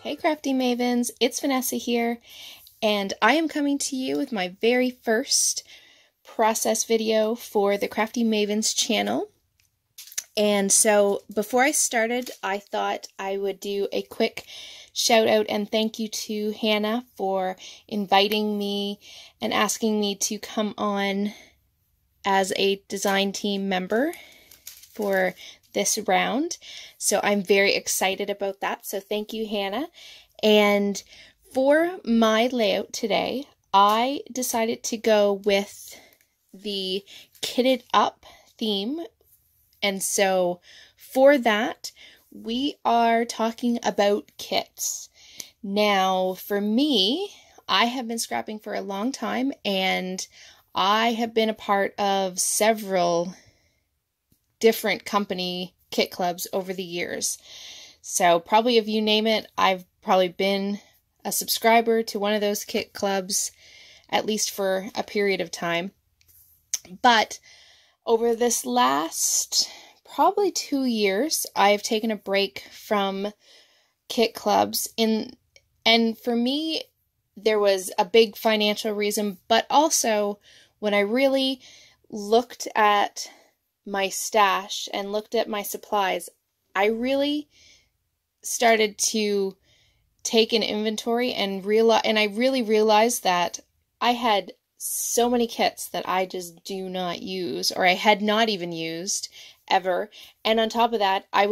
Hey Crafty Mavens, it's Vanessa here, and I am coming to you with my very first process video for the Crafty Mavens channel. And so before I started, I thought I would do a quick shout out and thank you to Hannah for inviting me and asking me to come on as a design team member for this round. So I'm very excited about that. So thank you, Hannah. And for my layout today, I decided to go with the kitted up theme. And so for that, we are talking about kits. Now, for me, I have been scrapping for a long time, and I have been a part of several different company kit clubs over the years. So probably if you name it, I've probably been a subscriber to one of those kit clubs, at least for a period of time. But over this last probably 2 years, I've taken a break from kit clubs. And for me, there was a big financial reason, but also when I really looked at my stash and looked at my supplies, I really started to take an inventory and I really realized that I had so many kits that I just do not use, or I had not even used ever. And on top of that, I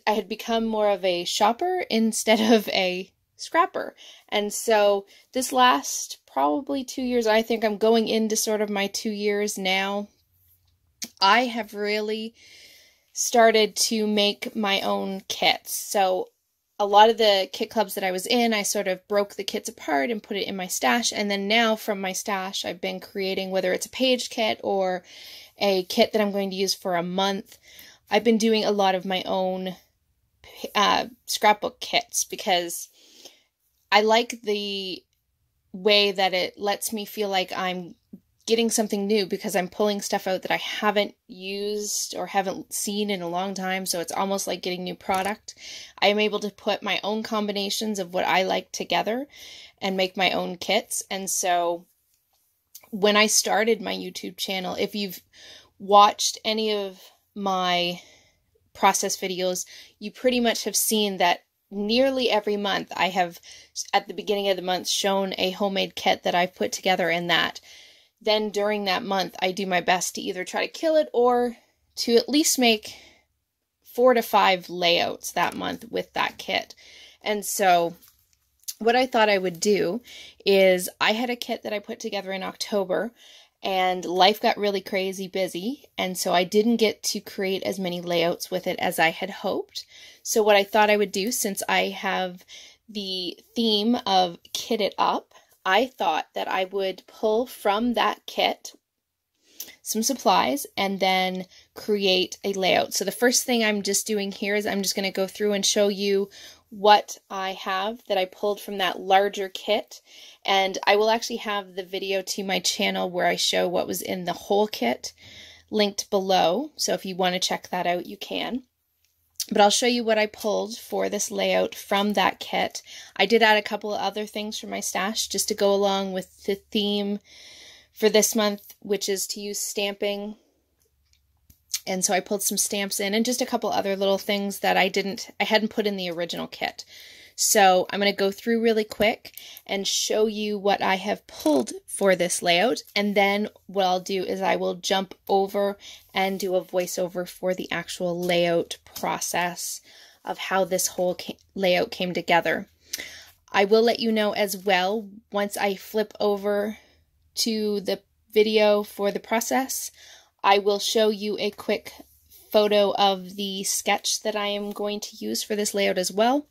had become more of a shopper instead of a scrapper. And so this last probably 2 years, I think I'm going into sort of my 2 years now, I have really started to make my own kits. So a lot of the kit clubs that I was in, I sort of broke the kits apart and put it in my stash. And then now from my stash, I've been creating, whether it's a page kit or a kit that I'm going to use for a month, I've been doing a lot of my own scrapbook kits because I like the way that it lets me feel like I'm getting something new because I'm pulling stuff out that I haven't used or haven't seen in a long time. So it's almost like getting new product. I am able to put my own combinations of what I like together and make my own kits. And so when I started my YouTube channel, if you've watched any of my process videos, you pretty much have seen that nearly every month I have, at the beginning of the month, shown a homemade kit that I've put together, and that then during that month, I do my best to either try to kill it or to at least make 4 to 5 layouts that month with that kit. And so what I thought I would do is I had a kit that I put together in October, and life got really crazy busy. And so I didn't get to create as many layouts with it as I had hoped. So what I thought I would do, since I have the theme of kitted up, I thought that I would pull from that kit some supplies and then create a layout. So the first thing I'm just doing here is I'm just going to go through and show you what I have that I pulled from that larger kit. And I will actually have the video to my channel where I show what was in the whole kit linked below. So if you want to check that out, you can. But I'll show you what I pulled for this layout from that kit. I did add a couple of other things from my stash just to go along with the theme for this month, which is to use stamping. And so I pulled some stamps in and just a couple other little things that I hadn't put in the original kit. So I'm going to go through really quick and show you what I have pulled for this layout. And then what I'll do is I will jump over and do a voiceover for the actual layout process of how this whole layout came together. I will let you know as well, once I flip over to the video for the process, I will show you a quick photo of the sketch that I am going to use for this layout as well.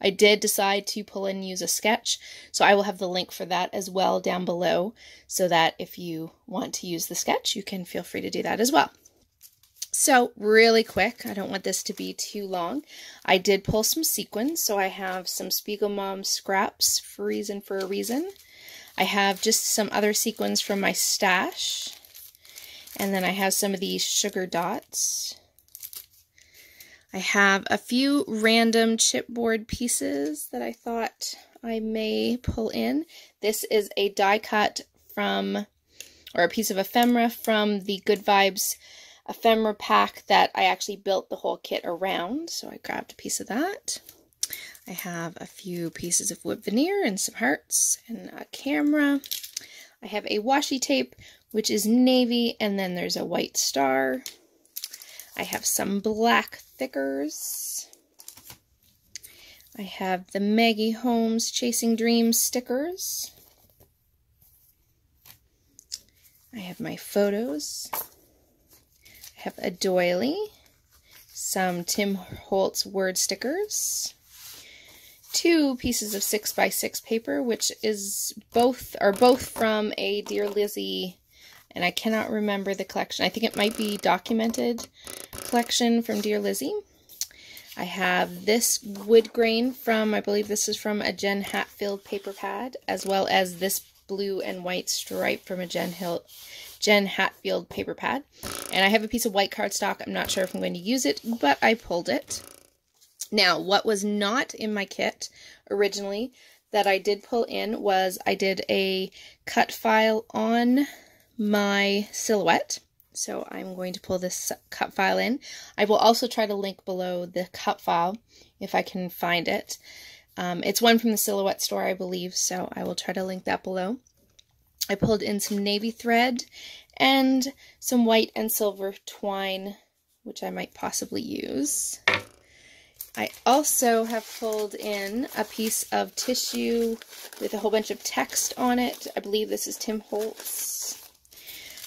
I did decide to pull and use a sketch, so I will have the link for that as well down below, so that if you want to use the sketch, you can feel free to do that as well. So really quick, I don't want this to be too long, I did pull some sequins, so I have some Spiegel Mom scraps for a reason. I have just some other sequins from my stash, and then I have some of these sugar dots. I have a few random chipboard pieces that I thought I may pull in. This is a die cut from, or a piece of ephemera from the Good Vibes ephemera pack that I actually built the whole kit around, so I grabbed a piece of that. I have a few pieces of wood veneer and some hearts and a camera. I have a washi tape, which is navy, and then there's a white star. I have some black thickers. I have the Maggie Holmes Chasing Dreams stickers. I have my photos. I have a doily, some Tim Holtz word stickers, 2 pieces of 6x6 paper, which are both from a Dear Lizzie, and I cannot remember the collection. I think it might be Documented collection from Dear Lizzie. I have this wood grain from, I believe this is from a Jen Hatfield paper pad, as well as this blue and white stripe from a Jen Hatfield paper pad. And I have a piece of white cardstock. I'm not sure if I'm going to use it, but I pulled it. Now, what was not in my kit originally that I did pull in was I did a cut file on my silhouette. So I'm going to pull this cut file in. I will also try to link below the cut file if I can find it. It's one from the Silhouette store, I believe, so I will try to link that below. I pulled in some navy thread and some white and silver twine, which I might possibly use. I also have pulled in a piece of tissue with a whole bunch of text on it. I believe this is Tim Holtz.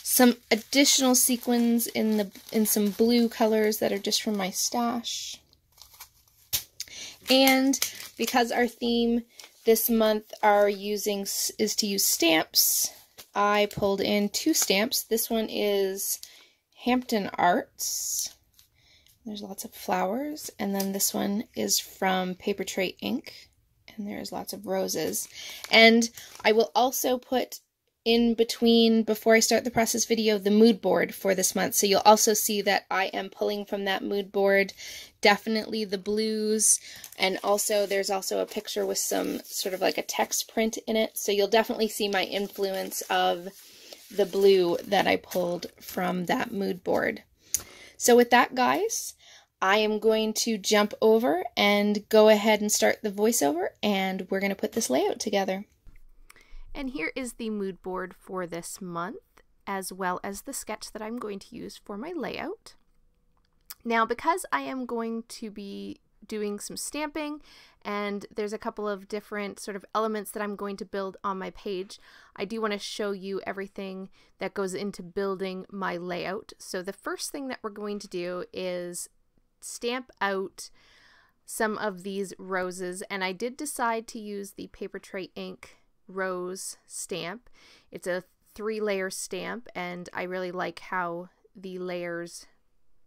Some additional sequins in some blue colors that are just from my stash. And because our theme this month is to use stamps, I pulled in 2 stamps. This one is Hampton Arts. There's lots of flowers. And then this one is from Paper Tray Ink. And there's lots of roses. And I will also put in between, before I start the process video, the mood board for this month. So you'll also see that I am pulling from that mood board definitely the blues, and also there's also a picture with some sort of like a text print in it. So you'll definitely see my influence of the blue that I pulled from that mood board. So with that, guys, I am going to jump over and go ahead and start the voiceover, and we're going to put this layout together. And here is the mood board for this month, as well as the sketch that I'm going to use for my layout. Now, because I am going to be doing some stamping, and there's a couple of different sort of elements that I'm going to build on my page, I do want to show you everything that goes into building my layout. So the first thing that we're going to do is stamp out some of these roses, and I did decide to use the Paper Tray Ink rose stamp. It's a 3-layer stamp, and I really like how the layers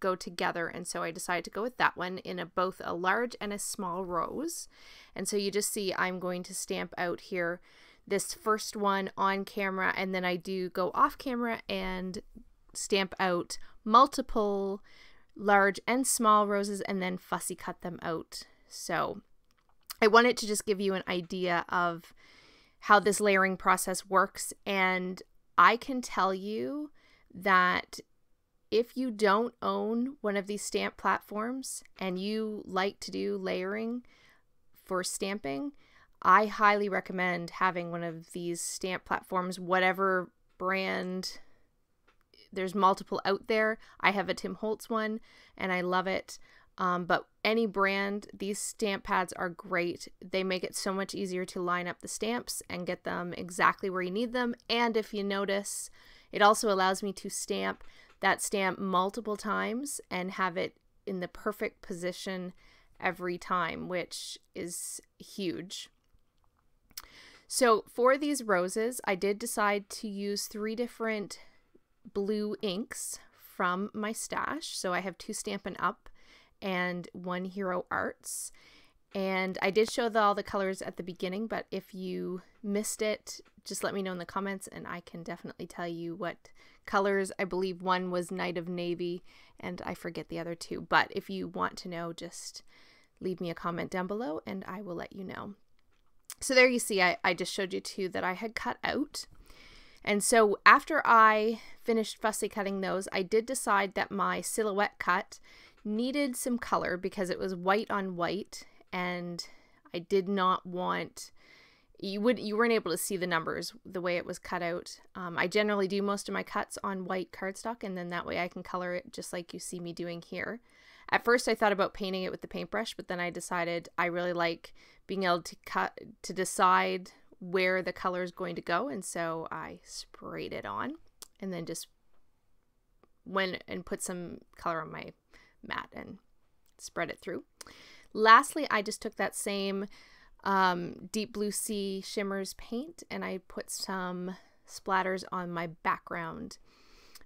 go together, and so I decided to go with that one in both a large and a small rose. And so you just see I'm going to stamp out here this first one on camera, and then I do go off camera and stamp out multiple large and small roses and then fussy cut them out. So I wanted to just give you an idea of how this layering process works, and I can tell you that if you don't own one of these stamp platforms and you like to do layering for stamping, I highly recommend having one of these stamp platforms, whatever brand. There's multiple out there. I have a Tim Holtz one and I love it. But any brand, these stamp pads are great. They make it so much easier to line up the stamps and get them exactly where you need them. And if you notice, it also allows me to stamp that stamp multiple times and have it in the perfect position every time, which is huge. So for these roses, I did decide to use 3 different blue inks from my stash. So I have 2 Stampin' Up and 1 Hero Arts. And I did show all the colors at the beginning, but if you missed it, just let me know in the comments and I can definitely tell you what colors. I believe one was Night of Navy, and I forget the other two. But if you want to know, just leave me a comment down below and I will let you know. So there you see, I just showed you two that I had cut out. And so after I finished fussy cutting those, I did decide that my silhouette cut needed some color because it was white on white, and I did not want, you weren't able to see the numbers the way it was cut out. I generally do most of my cuts on white cardstock, and then that way I can color it just like you see me doing here. At first I thought about painting it with the paintbrush, but then I decided I really like being able to decide where the color is going to go, and so I sprayed it on and then just went and put some color on my mat and spread it through. Lastly, I just took that same Deep Blue Sea Shimmers paint and I put some splatters on my background.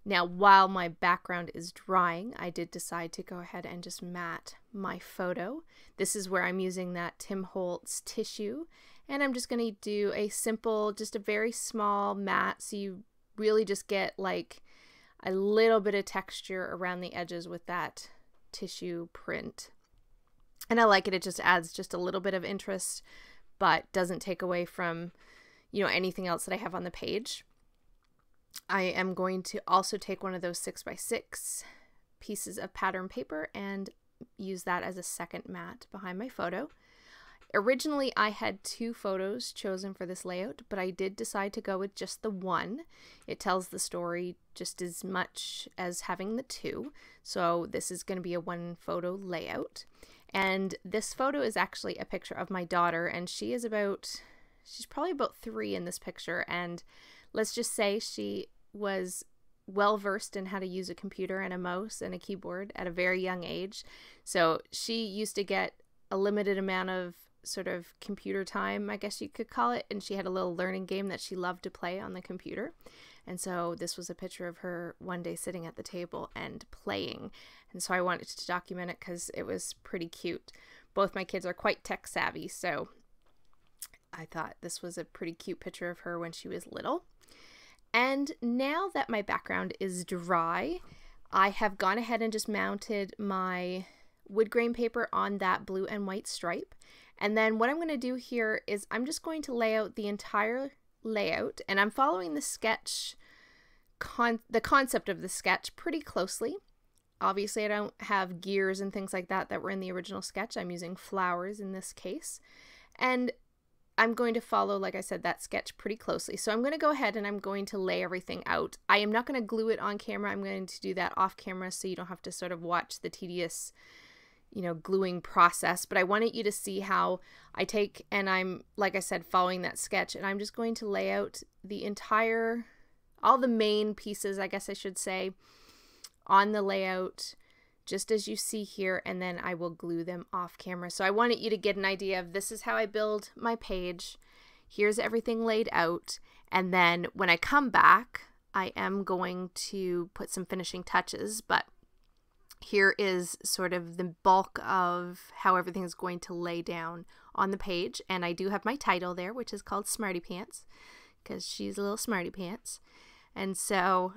Now, while my background is drying, I did decide to go ahead and just matte my photo. This is where I'm using that Tim Holtz tissue, and I'm just going to do a simple, just a very small matte, so you really just get like a little bit of texture around the edges with that tissue print. And I like it. It just adds just a little bit of interest, but doesn't take away from, you know, anything else that I have on the page. I am going to also take one of those 6x6 pieces of pattern paper and use that as a second mat behind my photo. Originally, I had two photos chosen for this layout, but I did decide to go with just the one. It tells the story just as much as having the two, so this is going to be a one photo layout. And this photo is actually a picture of my daughter, and she's probably about 3 in this picture, and let's just say she was well versed in how to use a computer and a mouse and a keyboard at a very young age. So she used to get a limited amount of sort of computer time, I guess you could call it, and she had a little learning game that she loved to play on the computer. And so this was a picture of her one day sitting at the table and playing. And so I wanted to document it because it was pretty cute. Both my kids are quite tech savvy, so I thought this was a pretty cute picture of her when she was little. And now that my background is dry, I have gone ahead and just mounted my wood grain paper on that blue and white stripe. And then what I'm going to do here is I'm just going to lay out the entire layout, and I'm following the sketch, the concept of the sketch pretty closely. Obviously I don't have gears and things like that were in the original sketch. I'm using flowers in this case. And I'm going to follow, like I said, that sketch pretty closely. So I'm going to go ahead and I'm going to lay everything out. I am not going to glue it on camera. I'm going to do that off camera so you don't have to sort of watch the tedious, you know, gluing process. But I wanted you to see how I take, and I'm, like I said, following that sketch, and I'm just going to lay out the entire, all the main pieces, I guess I should say, on the layout, just as you see here, and then I will glue them off camera. So I wanted you to get an idea of this is how I build my page. Here's everything laid out, and then when I come back, I am going to put some finishing touches, but here is sort of the bulk of how everything is going to lay down on the page. And I do have my title there, which is called Smarty Pants, because she's a little Smarty Pants. And so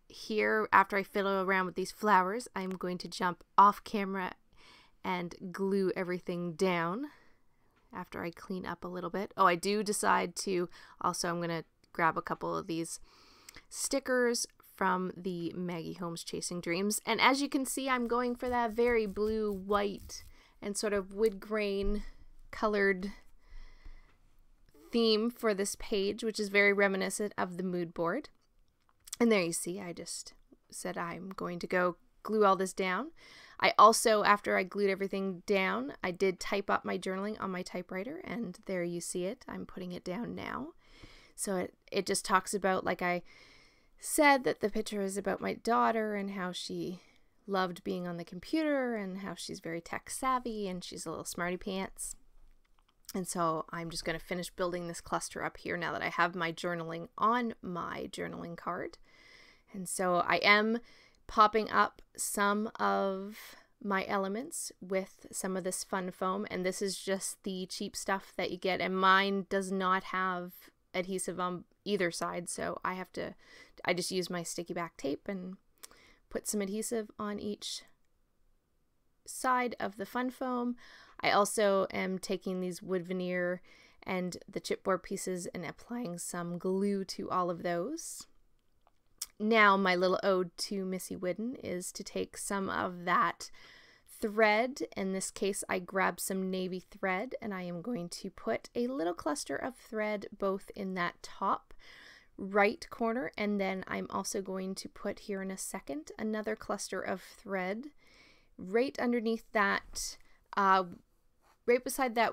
here, after I fiddle around with these flowers, I'm going to jump off camera and glue everything down after I clean up a little bit. Oh, I do decide to also, I'm going to grab a couple of these stickers from the Maggie Holmes Chasing Dreams. And as you can see, I'm going for that very blue, white, and sort of wood grain colored theme for this page, which is very reminiscent of the mood board. And there you see, I just said I'm going to go glue all this down. I also, after I glued everything down, I did type up my journaling on my typewriter, and there you see it. I'm putting it down now. So it just talks about, like I said, that the picture is about my daughter and how she loved being on the computer and how she's very tech savvy and she's a little smarty pants. And so I'm just going to finish building this cluster up here now that I have my journaling on my journaling card. And so I am popping up some of my elements with some of this fun foam, and this is just the cheap stuff that you get, and mine does not have adhesive on either side, so I just use my sticky back tape and put some adhesive on each side of the fun foam. I also am taking these wood veneer and the chipboard pieces and applying some glue to all of those. Now my little ode to Missy Whidden is to take some of that thread. In this case, I grabbed some navy thread, and I am going to put a little cluster of thread both in that top right corner, and then I'm also going to put here in a second another cluster of thread right underneath that, right beside that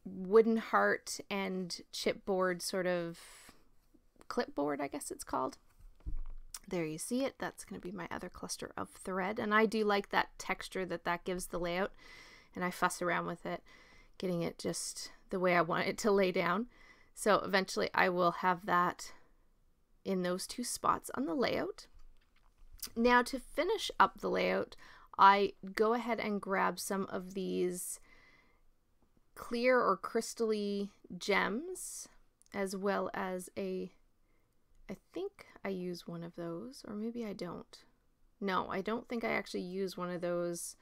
wooden heart and chipboard sort of clipboard, I guess it's called. There you see it. That's going to be my other cluster of thread. And I do like that texture that gives the layout. And I fuss around with it, getting it just the way I want it to lay down. So eventually I will have that in those two spots on the layout. Now to finish up the layout, I go ahead and grab some of these clear or crystally gems, as well as I think I use one of those, or maybe I don't. No, I don't think I actually use one of those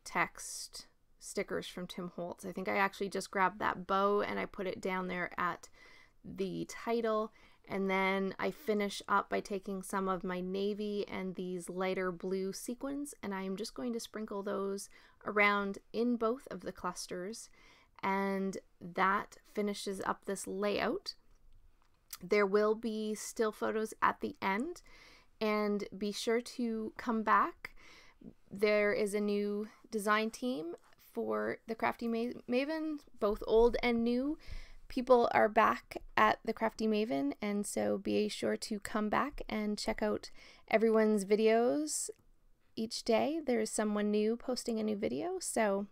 text stickers from Tim Holtz. I think I actually just grabbed that bow and I put it down there at the title, and then I finish up by taking some of my navy and these lighter blue sequins, and I'm just going to sprinkle those around in both of the clusters, and that finishes up this layout. There will be still photos at the end, and be sure to come back. There is a new design team for the Crafty Maven, both old and new. People are back at the Crafty Maven, and so be sure to come back and check out everyone's videos each day. There's someone new posting a new video, so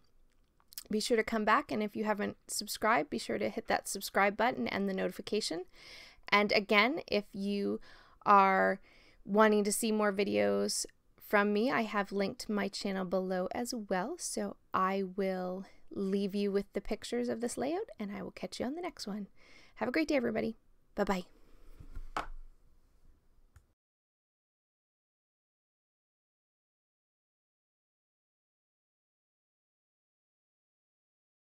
be sure to come back, and if you haven't subscribed, be sure to hit that subscribe button and the notification. And again, if you are wanting to see more videos from me, I have linked my channel below as well. So I will leave you with the pictures of this layout, and I will catch you on the next one. Have a great day, everybody. Bye-bye.